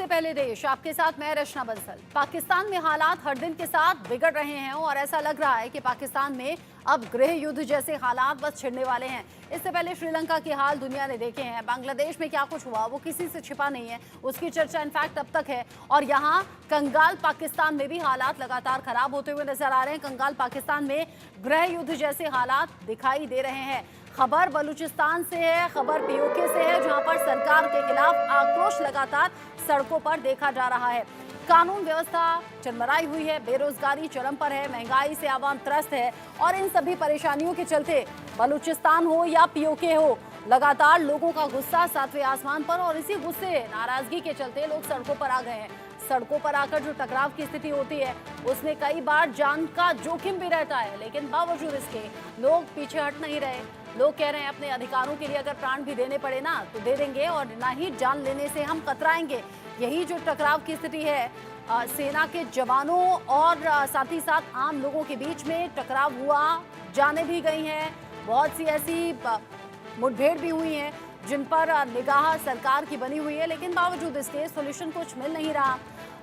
इससे पहले देश, आपके साथ मैं रचना बंसल। पाकिस्तान में हालात हर दिन के साथ बिगड़ रहे हैं और ऐसा लग रहा है कि पाकिस्तान में अब गृह युद्ध जैसे हालात बस छिड़ने वाले हैं। इससे पहले श्रीलंका के हाल दुनिया ने देखे हैं। बांग्लादेश में क्या कुछ हुआ वो किसी से छिपा नहीं है, उसकी चर्चा इनफैक्ट अब तक है। और यहाँ कंगाल पाकिस्तान में भी हालात लगातार खराब होते हुए नजर आ रहे हैं। कंगाल पाकिस्तान में गृह युद्ध जैसे हालात दिखाई दे रहे हैं। खबर बलूचिस्तान से है, खबर पीओके से है, जहां पर सरकार के खिलाफ आक्रोश लगातार सड़कों पर देखा जा रहा है। कानून व्यवस्था चरमराई हुई है, बेरोजगारी चरम पर है, महंगाई से आवाम त्रस्त है और इन सभी परेशानियों के चलते बलूचिस्तान हो या पीओके हो, लगातार लोगों का गुस्सा सातवें आसमान पर। और इसी गुस्से नाराजगी के चलते लोग सड़कों पर आ गए हैं। सड़कों पर आकर जो टकराव की स्थिति होती है उसमें कई बार जान का जोखिम भी रहता है, लेकिन बावजूद इसके लोग पीछे हट नहीं रहे। लोग कह रहे हैं अपने अधिकारों के लिए अगर प्राण भी देने पड़े ना तो दे देंगे और ना ही जान लेने से हम कतराएंगे। यही जो टकराव की स्थिति है, सेना के जवानों और साथ ही साथ आम लोगों के बीच में टकराव हुआ, जानें भी गई हैं, बहुत सी ऐसी मुठभेड़ भी हुई हैं जिन पर निगाह सरकार की बनी हुई है, लेकिन बावजूद इसके सॉल्यूशन कुछ मिल नहीं रहा।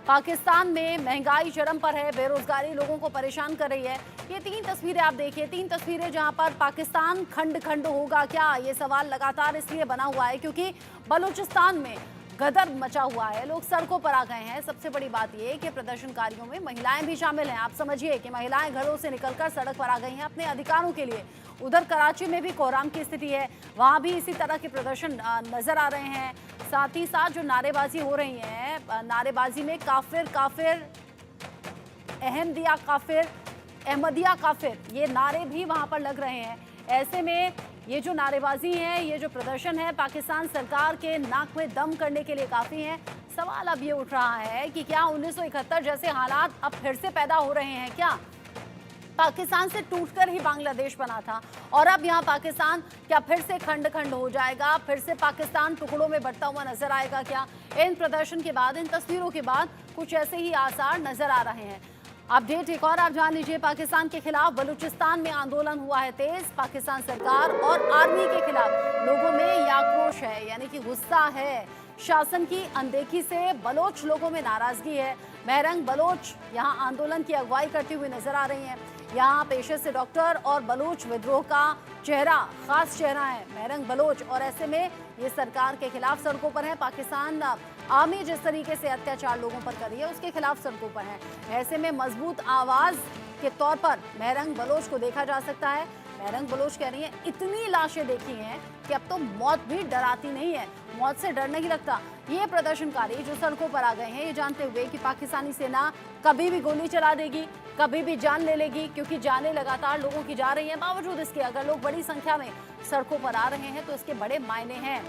पाकिस्तान में महंगाई चरम पर है, बेरोजगारी लोगों को परेशान कर रही है। ये तीन तस्वीरें आप देखिए, तीन तस्वीरें जहां पर पाकिस्तान खंड खंड होगा क्या, ये सवाल लगातार इसलिए बना हुआ है क्योंकि बलूचिस्तान में गदर मचा हुआ है, लोग सड़कों पर आ गए हैं। सबसे बड़ी बात यह कि प्रदर्शनकारियों में महिलाएं भी शामिल हैं। आप समझिए कि महिलाएं घरों से निकलकर सड़क पर आ गई हैं अपने अधिकारों के लिए। उधर कराची में भी कोहराम की स्थिति है, वहां भी इसी तरह के प्रदर्शन नजर आ रहे हैं। साथ ही साथ जो नारेबाजी हो रही है, नारेबाजी में काफिर काफिर, अहमदिया काफिर, अहमदिया काफिर, ये नारे भी वहां पर लग रहे हैं। ऐसे में ये जो नारेबाजी है, ये जो प्रदर्शन है, पाकिस्तान सरकार के नाक में दम करने के लिए काफी है। सवाल अब ये उठ रहा है कि क्या 1971 जैसे हालात अब फिर से पैदा हो रहे हैं क्या? पाकिस्तान से टूटकर ही बांग्लादेश बना था और अब यहाँ पाकिस्तान क्या फिर से खंड खंड हो जाएगा, फिर से पाकिस्तान टुकड़ों में बढ़ता हुआ नजर आएगा क्या? इन प्रदर्शन के बाद, इन तस्वीरों के बाद कुछ ऐसे ही आसार नजर आ रहे हैं। अपडेट एक और आप जान लीजिए, पाकिस्तान के खिलाफ बलूचिस्तान में आंदोलन हुआ है तेज। पाकिस्तान सरकार और आर्मी के खिलाफ लोगों में ये आक्रोश है, यानी कि गुस्सा है। शासन की अनदेखी से बलोच लोगों में नाराजगी है। महरंग बलोच यहाँ आंदोलन की अगुवाई करती हुई नजर आ रही हैं। यहाँ पेशे से डॉक्टर और बलूच विद्रोह का चेहरा, खास चेहरा है महरंग बलोच, और ऐसे में ये सरकार के खिलाफ सड़कों पर है। पाकिस्तान आर्मी जिस तरीके से अत्याचार लोगों पर कर रही है उसके खिलाफ सड़कों पर है। ऐसे में मजबूत आवाज के तौर पर महरंग बलोच को देखा जा सकता है। महरंग बलोच कह रही है इतनी लाशें देखी हैं कि अब तो मौत भी डराती नहीं है, मौत से डर नहीं लगता। ये प्रदर्शनकारी जो सड़कों पर आ गए हैं ये जानते हुए कि पाकिस्तानी सेना कभी भी गोली चला देगी, कभी भी जान ले लेगी, क्योंकि जानें लगातार लोगों की जा रही हैं। बावजूद इसके अगर लोग बड़ी संख्या में सड़कों पर आ रहे हैं तो इसके बड़े मायने हैं।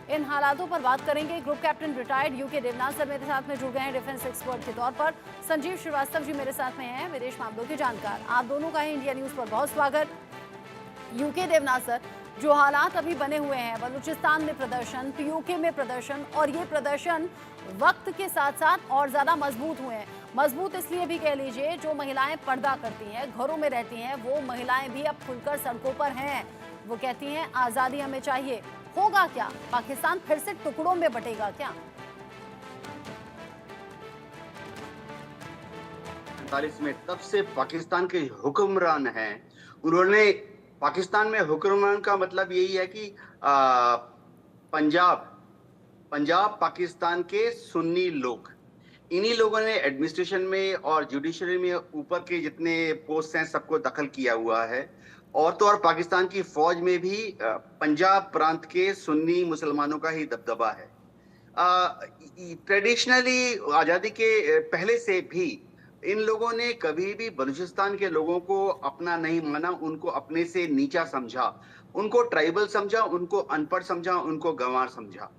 इन हालातों पर बात करेंगे। Group captain retired UK Devnath sir मेरे साथ में जुड़ गए हैं डिफेंस एक्सपर्ट के तौर पर। संजीव श्रीवास्तव जी मेरे साथ में हैं, विदेश मामलों के जानकार। आप दोनों का ही इंडिया न्यूज पर बहुत स्वागत। यूके देवनाथ सर, जो हालात अभी बने हुए हैं, बलूचिस्तान में प्रदर्शन, पीओके में प्रदर्शन, और ये प्रदर्शन वक्त के साथ साथ और ज्यादा मजबूत हुए हैं। मजबूत इसलिए भी कह लीजिए, जो महिलाएं पर्दा करती हैं, घरों में रहती हैं, वो महिलाएं भी अब खुलकर सड़कों पर हैं। वो कहती हैं आजादी हमें चाहिए। होगा क्या? पाकिस्तान फिर से टुकड़ों में बटेगा क्या? 1947 में तब से पाकिस्तान के हुक्मरान हैं, उन्होंने पाकिस्तान में हुक्मरान का मतलब यही है कि पंजाब पाकिस्तान के सुन्नी लोग, इन्हीं लोगों ने एडमिनिस्ट्रेशन में और जुडिशरी में ऊपर के जितने पोस्ट हैं सबको दखल किया हुआ है। और तो और पाकिस्तान की फौज में भी पंजाब प्रांत के सुन्नी मुसलमानों का ही दबदबा है। ट्रेडिशनली आज़ादी के पहले से भी इन लोगों ने कभी भी बलूचिस्तान के लोगों को अपना नहीं माना, उनको अपने से नीचा समझा, उनको ट्राइबल समझा, उनको अनपढ़ समझा, उनको गंवार समझा।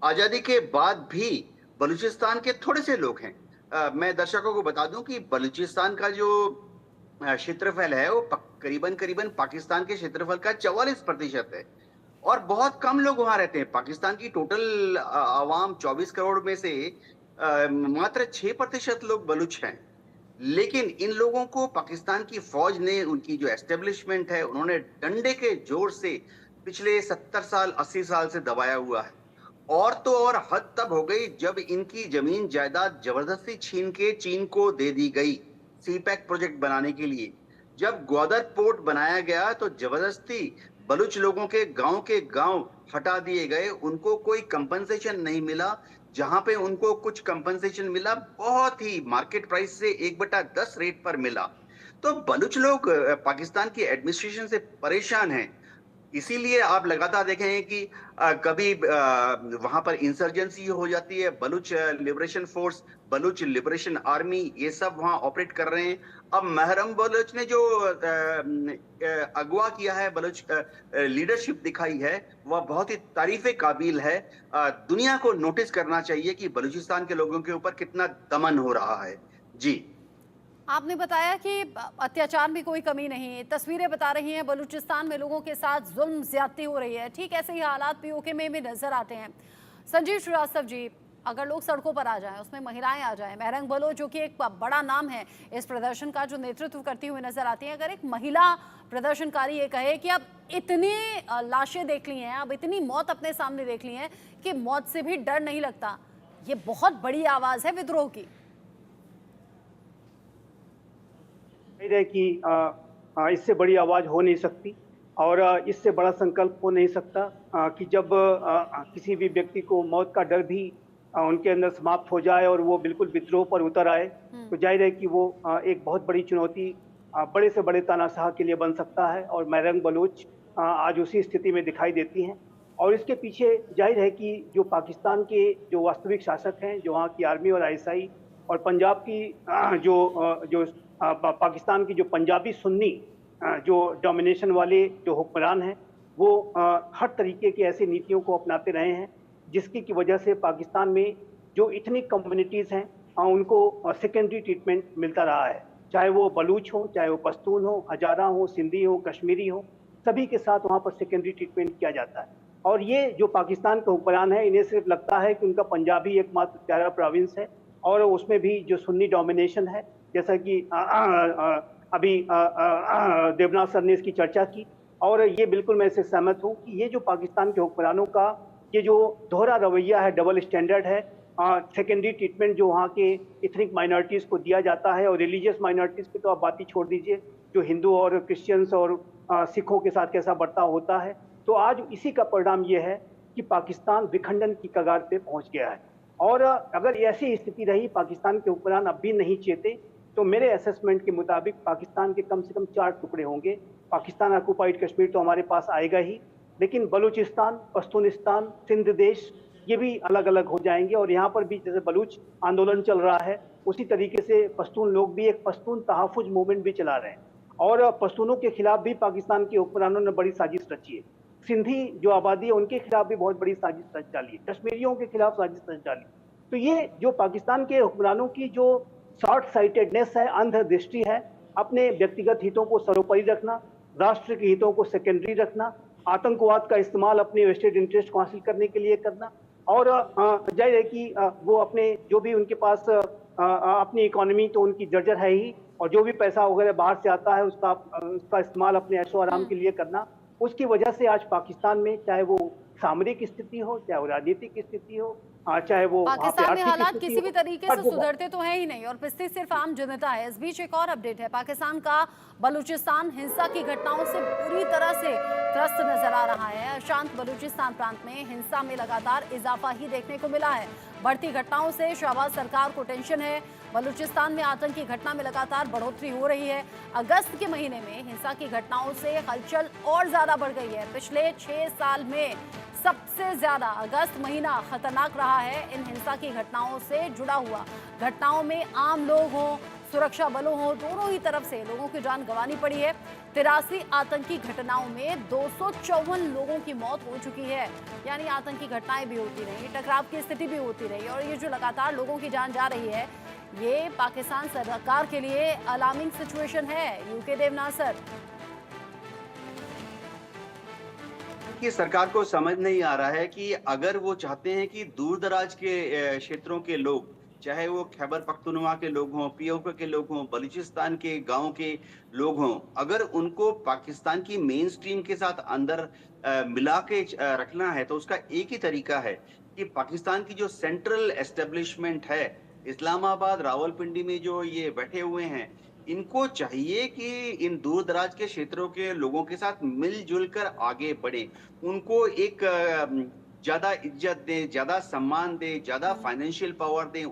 आज़ादी के बाद भी बलूचिस्तान के थोड़े से लोग हैं। मैं दर्शकों को बता दूं कि बलूचिस्तान का जो क्षेत्रफल है वो करीबन पाकिस्तान के क्षेत्रफल का 44% है और बहुत कम लोग वहां रहते हैं। पाकिस्तान की टोटल आवाम 24 करोड़ में से मात्र 6% लोग बलूच हैं। लेकिन इन लोगों को पाकिस्तान की फौज ने, उनकी जो एस्टेब्लिशमेंट है, उन्होंने डंडे के जोर से पिछले 70 साल 80 साल से दबाया हुआ है। और तो और हद तब हो गई जब इनकी जमीन जायदाद जबरदस्ती छीन के चीन को दे दी गई सी पैक प्रोजेक्ट बनाने के लिए। जब ग्वादर पोर्ट बनाया गया तो जबरदस्ती बलूच लोगों के गांव हटा दिए गए, उनको कोई कंपनसेशन नहीं मिला। जहां पे उनको कुछ कंपनसेशन मिला, बहुत ही मार्केट प्राइस से 1/10 रेट पर मिला। तो बलूच लोग पाकिस्तान की एडमिनिस्ट्रेशन से परेशान हैं। इसीलिए आप लगातार देखेंगे कि कभी वहां पर इंसर्जेंसी हो जाती है, Baloch liberation force, Baloch liberation army, ये सब वहां ऑपरेट कर रहे हैं। अब महरम बलूच ने जो अगवा किया है, बलूच लीडरशिप दिखाई है, वह बहुत ही तारीफे काबिल है। दुनिया को नोटिस करना चाहिए कि बलूचिस्तान के लोगों के ऊपर कितना दमन हो रहा है। जी। आपने बताया कि अत्याचार में कोई कमी नहीं है, तस्वीरें बता रही हैं बलूचिस्तान में लोगों के साथ जुल्म ज्यादती हो रही है। ठीक ऐसे ही हालात पीओके में भी नजर आते हैं। संजीव श्रीवास्तव जी, अगर लोग सड़कों पर आ जाएं, उसमें महिलाएं आ जाएं, महरंग बलोच जो कि एक बड़ा नाम है इस प्रदर्शन का, जो नेतृत्व करती हुई नजर आती है, अगर एक महिला प्रदर्शनकारी ये कहे कि अब इतनी लाशें देख ली हैं, अब इतनी मौत अपने सामने देख ली हैं कि मौत से भी डर नहीं लगता, ये बहुत बड़ी आवाज है विद्रोह की। है कि इससे बड़ी आवाज़ हो नहीं सकती और इससे बड़ा संकल्प हो नहीं सकता कि जब किसी भी व्यक्ति को मौत का डर भी उनके अंदर समाप्त हो जाए और वो बिल्कुल विद्रोह पर उतर आए, तो जाहिर है कि वो एक बहुत बड़ी चुनौती बड़े से बड़े तानाशाह के लिए बन सकता है। और महरंग बलूच आज उसी स्थिति में दिखाई देती हैं। और इसके पीछे जाहिर है कि जो पाकिस्तान के जो वास्तविक शासक हैं, जो वहाँ की आर्मी और आईएसआई, और पंजाब की जो पाकिस्तान की जो पंजाबी सुन्नी जो डोमिनेशन वाले जो हुक्मरान हैं, वो हर तरीके की ऐसी नीतियों को अपनाते रहे हैं जिसकी की वजह से पाकिस्तान में जो इथनिक कम्युनिटीज़ हैं उनको सेकेंडरी ट्रीटमेंट मिलता रहा है। चाहे वो बलूच हो, चाहे वो पश्तून हो, हजारा हो, सिंधी हो, कश्मीरी हो, सभी के साथ वहाँ पर सेकेंडरी ट्रीटमेंट किया जाता है। और ये जो पाकिस्तान के हुक्मरान हैं, इन्हें सिर्फ लगता है कि उनका पंजाबी एकमात्र प्यारा प्रोविंस है और उसमें भी जो सुन्नी डोमिनेशन है, जैसा कि अभी देवनाथ सर ने इसकी चर्चा की। और ये बिल्कुल मैं इससे सहमत हूँ कि ये जो पाकिस्तान के हुक्मरानों का ये जो दोहरा रवैया है, डबल स्टैंडर्ड है, सेकेंडरी ट्रीटमेंट जो वहाँ के इथनिक माइनॉरिटीज़ को दिया जाता है, और रिलीजियस माइनॉरिटीज़ की तो आप बात ही छोड़ दीजिए, जो हिंदू और क्रिश्चियंस और सिखों के साथ कैसा बर्ताव होता है। तो आज इसी का परिणाम ये है कि पाकिस्तान विखंडन की कगार पे पहुँच गया है। और अगर ऐसी स्थिति रही, पाकिस्तान के हुक्मरान अब भी नहीं चेते, तो मेरे असेसमेंट के मुताबिक पाकिस्तान के कम से कम 4 टुकड़े होंगे। पाकिस्तान ऑक्युपाइड कश्मीर तो हमारे पास आएगा ही, लेकिन बलूचिस्तान, पश्तूनिस्तान, सिंध देश, ये भी अलग अलग हो जाएंगे। और यहाँ पर भी जैसे बलूच आंदोलन चल रहा है, उसी तरीके से पश्तून लोग भी एक पश्तून तहफ़्फ़ुज़ मूवमेंट भी चला रहे हैं। और पश्तूनों के खिलाफ भी पाकिस्तान के हुक्मरानों ने बड़ी साजिश रची है। सिंधी जो आबादी है उनके खिलाफ भी बहुत बड़ी साजिश रच डाली है, कश्मीरियों के खिलाफ साजिश रच डाली। तो ये जो पाकिस्तान के हुक्मरानों की जो शॉर्ट साइटेडनेस है, अंधदृष्टि है, अपने व्यक्तिगत हितों को सर्वोपरि रखना, राष्ट्र के हितों को सेकेंडरी रखना, आतंकवाद का इस्तेमाल अपने वेस्टेड इंटरेस्ट को हासिल करने के लिए करना, और जाहिर है कि वो अपने जो भी उनके पास अपनी इकोनॉमी तो उनकी जर्जर है ही, और जो भी पैसा वगैरह बाहर से आता है उसका इस्तेमाल अपने ऐशो आराम के लिए करना। उसकी वजह से आज पाकिस्तान में चाहे वो सामरिक स्थिति हो, चाहे वो राजनीतिक स्थिति हो, चाहे वो पाकिस्तान में हालात किसी भी तरीके से सुधरते तो है ही नहीं, और पिछले सिर्फ आम जनता है। इस बीच एक और अपडेट है, पाकिस्तान का बलूचिस्तान हिंसा की घटनाओं से पूरी तरह से त्रस्त नजर आ रहा है। अशांत बलूचिस्तान प्रांत में हिंसा में लगातार इजाफा ही देखने को मिला है। बढ़ती घटनाओं से शहबाज सरकार को टेंशन है। बलूचिस्तान में आतंकी घटना में लगातार बढ़ोतरी हो रही है। अगस्त के महीने में हिंसा की घटनाओं से हलचल और ज्यादा बढ़ गई है। पिछले 6 साल में सबसे ज्यादा अगस्त महीना खतरनाक रहा है इन हिंसा की घटनाओं से जुड़ा हुआ। घटनाओं में आम लोग हों, सुरक्षा बलों हों, दोनों ही तरफ से लोगों की जान गंवानी पड़ी है। 83 आतंकी घटनाओं में 254 लोगों की मौत हो चुकी है। यानी आतंकी घटनाएं भी होती रही, टकराव की स्थिति भी होती रही, और ये जो लगातार लोगों की जान जा रही है, ये पाकिस्तान सरकार के लिए अलार्मिंग सिचुएशन है। यूके देवनाथ सर, कि सरकार को समझ नहीं आ रहा है कि अगर वो चाहते हैं कि दूर दराज के क्षेत्रों के लोग, चाहे वो खैबर पख्तूनख्वा के लोग हों, पीओके के लोग हों, बलूचिस्तान के गांव के लोग हों, अगर उनको पाकिस्तान की मेन स्ट्रीम के साथ अंदर मिला के रखना है, तो उसका एक ही तरीका है कि पाकिस्तान की जो सेंट्रल एस्टेब्लिशमेंट है, इस्लामाबाद, रावलपिंडी में जो ये बैठे हुए हैं, इनको चाहिए कि इन दूर-दराज के क्षेत्रों के लोगों के साथ मिल-जुल कर आगे बढ़ें। उनको एक ज़्यादा इज़्ज़त दें, ज़्यादा सम्मान दें, ज़्यादा फाइनेंशियल पावर दें।